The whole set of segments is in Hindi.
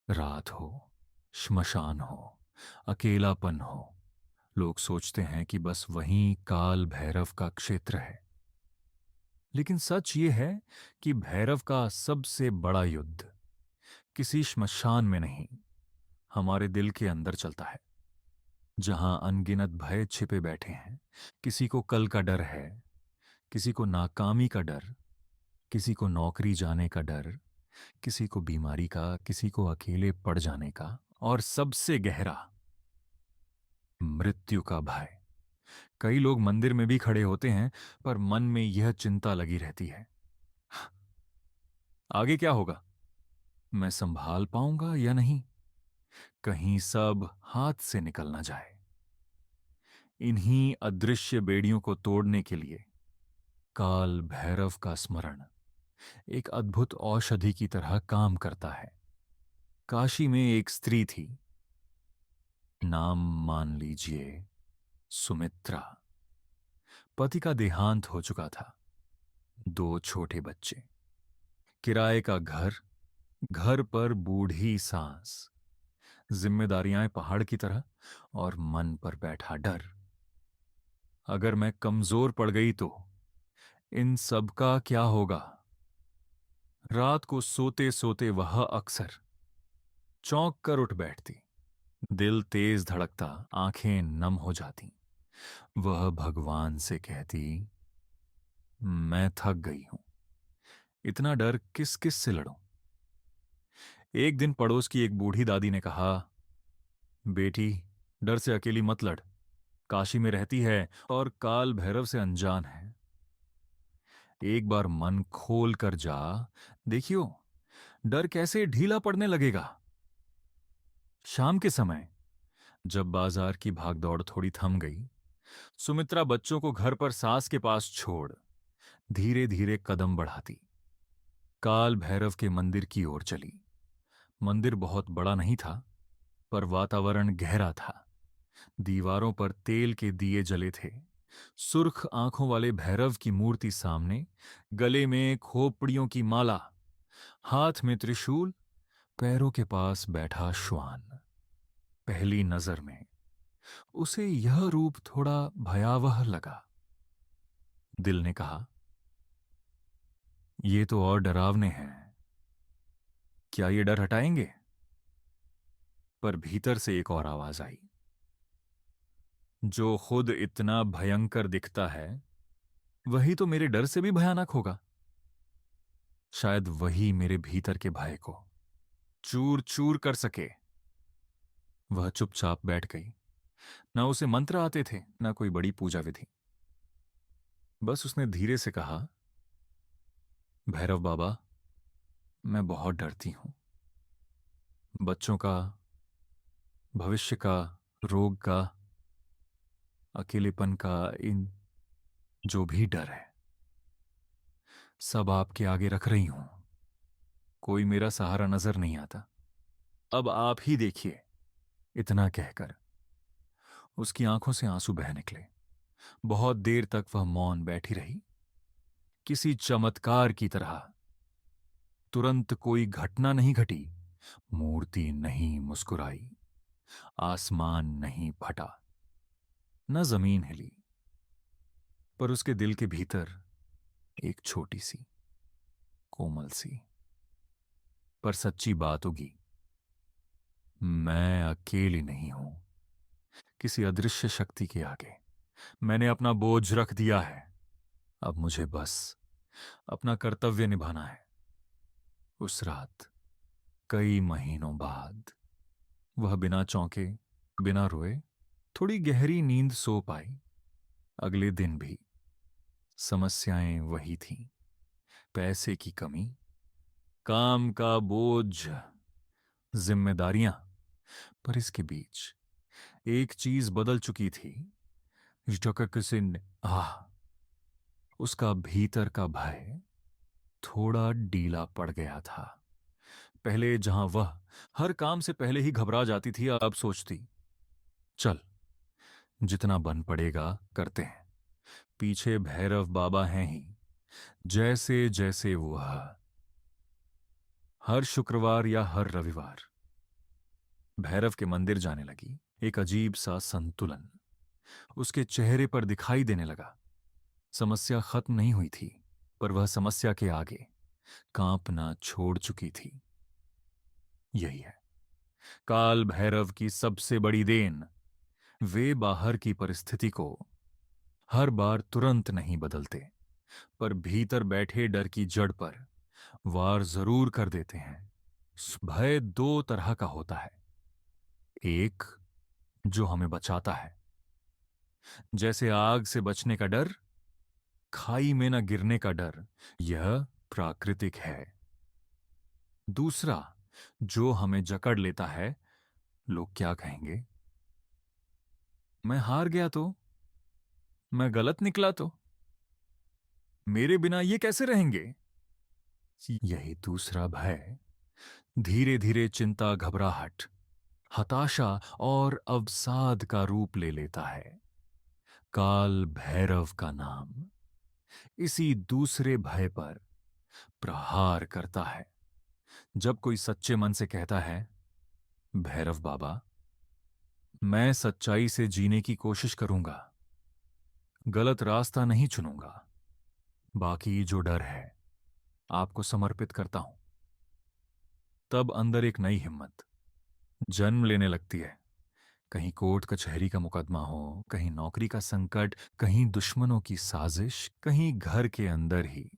रात हो, श्मशान हो, अकेलापन हो, लोग सोचते हैं कि बस वहीं काल भैरव का क्षेत्र है। लेकिन सच ये है कि भैरव का सबसे बड़ा युद्ध किसी श्मशान में नहीं, हमारे दिल के अंदर चलता है। जहां अनगिनत भय छिपे बैठे हैं। किसी को कल का डर है, किसी को नाकामी का डर, किसी को नौकरी जाने का डर, किसी को बीमारी का, किसी को अकेले पड़ जाने का, और सबसे गहरा, मृत्यु का भय। कई लोग मंदिर में भी खड़े होते हैं, पर मन में यह चिंता लगी रहती है, आगे क्या होगा, मैं संभाल पाऊंगा या नहीं, कहीं सब हाथ से निकल ना जाए। इन्हीं अदृश्य बेड़ियों को तोड़ने के लिए काल भैरव का स्मरण एक अद्भुत औषधि की तरह काम करता है। काशी में एक स्त्री थी, नाम मान लीजिए सुमित्रा। पति का देहांत हो चुका था, दो छोटे बच्चे, किराए का घर, घर पर बूढ़ी सांस, जिम्मेदारियां पहाड़ की तरह, और मन पर बैठा डर। अगर मैं कमजोर पड़ गई तो इन सब का क्या होगा। रात को सोते सोते वह अक्सर चौंक कर उठ बैठती, दिल तेज धड़कता, आंखें नम हो जाती। वह भगवान से कहती, मैं थक गई हूं, इतना डर किस किस से लड़ूं। एक दिन पड़ोस की एक बूढ़ी दादी ने कहा, बेटी, डर से अकेली मत लड़, काशी में रहती है और काल भैरव से अनजान है। एक बार मन खोल कर जा, देखियो डर कैसे ढीला पड़ने लगेगा। शाम के समय जब बाजार की भागदौड़ थोड़ी थम गई, सुमित्रा बच्चों को घर पर सास के पास छोड़ धीरे धीरे कदम बढ़ाती काल भैरव के मंदिर की ओर चली। मंदिर बहुत बड़ा नहीं था, पर वातावरण गहरा था। दीवारों पर तेल के दिए जले थे। सुर्ख आंखों वाले भैरव की मूर्ति सामने, गले में खोपड़ियों की माला, हाथ में त्रिशूल, पैरों के पास बैठा श्वान। पहली नजर में उसे यह रूप थोड़ा भयावह लगा। दिल ने कहा, ये तो और डरावने हैं, क्या ये डर हटाएंगे। पर भीतर से एक और आवाज आई, जो खुद इतना भयंकर दिखता है वही तो मेरे डर से भी भयानक होगा। शायद वही मेरे भीतर के भय को चूर चूर कर सके। वह चुपचाप बैठ गई। ना उसे मंत्र आते थे, ना कोई बड़ी पूजा विधि। बस उसने धीरे से कहा, भैरव बाबा, मैं बहुत डरती हूं, बच्चों का, भविष्य का, रोग का, अकेलेपन का, इन जो भी डर है सब आपके आगे रख रही हूं। कोई मेरा सहारा नजर नहीं आता, अब आप ही देखिए। इतना कहकर उसकी आंखों से आंसू बह निकले। बहुत देर तक वह मौन बैठी रही, किसी चमत्कार की तरह। तुरंत कोई घटना नहीं घटी, मूर्ति नहीं मुस्कुराई, आसमान नहीं फटा, न जमीन हिली। पर उसके दिल के भीतर एक छोटी सी, कोमल सी, पर सच्ची बात उगी, मैं अकेली नहीं हूं। किसी अदृश्य शक्ति के आगे मैंने अपना बोझ रख दिया है। अब मुझे बस अपना कर्तव्य निभाना है। उस रात, कई महीनों बाद, वह बिना चौंके, बिना रोए, थोड़ी गहरी नींद सो पाई। अगले दिन भी समस्याएं वही थीं, पैसे की कमी, काम का बोझ, जिम्मेदारियां। पर इसके बीच एक चीज बदल चुकी थी। जककसिन आह, उसका भीतर का भय थोड़ा ढीला पड़ गया था। पहले जहां वह हर काम से पहले ही घबरा जाती थी, अब सोचती, चल, जितना बन पड़ेगा करते हैं, पीछे भैरव बाबा हैं ही। जैसे जैसे वह हर शुक्रवार या हर रविवार भैरव के मंदिर जाने लगी। एक अजीब सा संतुलन उसके चेहरे पर दिखाई देने लगा। समस्या खत्म नहीं हुई थी, पर वह समस्या के आगे कांपना छोड़ चुकी थी। यही है काल भैरव की सबसे बड़ी देन। वे बाहर की परिस्थिति को हर बार तुरंत नहीं बदलते, पर भीतर बैठे डर की जड़ पर वार जरूर कर देते हैं। भय दो तरह का होता है। एक जो हमें बचाता है, जैसे आग से बचने का डर, खाई में न गिरने का डर, यह प्राकृतिक है। दूसरा जो हमें जकड़ लेता है, लोग क्या कहेंगे, मैं हार गया तो, मैं गलत निकला तो, मेरे बिना ये कैसे रहेंगे। यही दूसरा भय धीरे धीरे चिंता, घबराहट, हताशा और अवसाद का रूप ले लेता है। काल भैरव का नाम इसी दूसरे भय पर प्रहार करता है। जब कोई सच्चे मन से कहता है, भैरव बाबा, मैं सच्चाई से जीने की कोशिश करूंगा, गलत रास्ता नहीं चुनूंगा, बाकी जो डर है आपको समर्पित करता हूं, तब अंदर एक नई हिम्मत जन्म लेने लगती है। कहीं कोर्ट कचहरी का मुकदमा हो, कहीं नौकरी का संकट, कहीं दुश्मनों की साजिश, कहीं घर के अंदर ही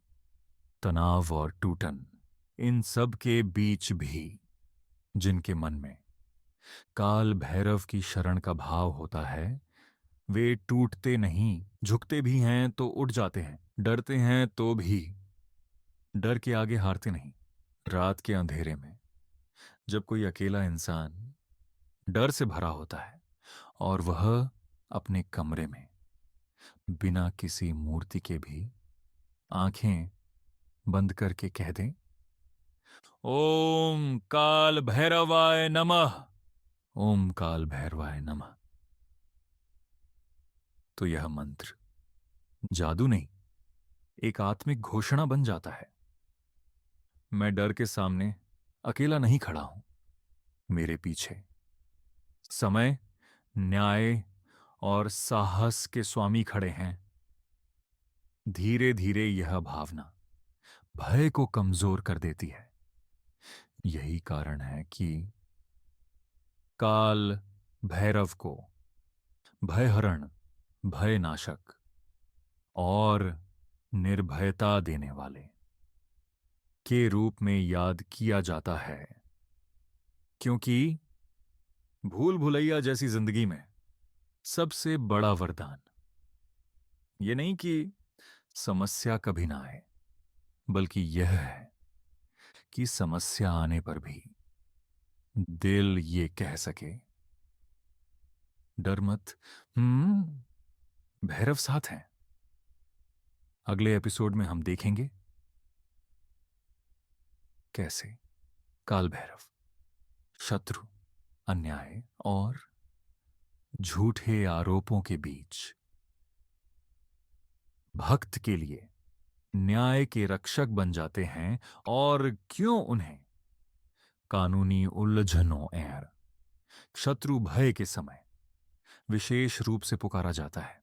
तनाव और टूटन, इन सब के बीच भी जिनके मन में काल भैरव की शरण का भाव होता है, वे टूटते नहीं, झुकते भी हैं तो उठ जाते हैं, डरते हैं तो भी डर के आगे हारते नहीं। रात के अंधेरे में जब कोई अकेला इंसान डर से भरा होता है और वह अपने कमरे में बिना किसी मूर्ति के भी आंखें बंद करके कह दे, ओम काल भैरवाय नमः, ओम काल भैरवाय नमः, तो यह मंत्र जादू नहीं, एक आत्मिक घोषणा बन जाता है। मैं डर के सामने अकेला नहीं खड़ा हूं, मेरे पीछे समय, न्याय और साहस के स्वामी खड़े हैं। धीरे धीरे यह भावना भय को कमजोर कर देती है। यही कारण है कि काल भैरव को भयहरण, भयनाशक और निर्भयता देने वाले के रूप में याद किया जाता है, क्योंकि भूल भुलैया जैसी जिंदगी में सबसे बड़ा वरदान ये नहीं कि समस्या कभी ना आए, बल्कि यह है कि समस्या आने पर भी दिल ये कह सके, डर मत, भैरव साथ हैं। अगले एपिसोड में हम देखेंगे कैसे काल भैरव शत्रु, अन्याय और झूठे आरोपों के बीच भक्त के लिए न्याय के रक्षक बन जाते हैं, और क्यों उन्हें कानूनी उलझनों और शत्रु भय के समय विशेष रूप से पुकारा जाता है।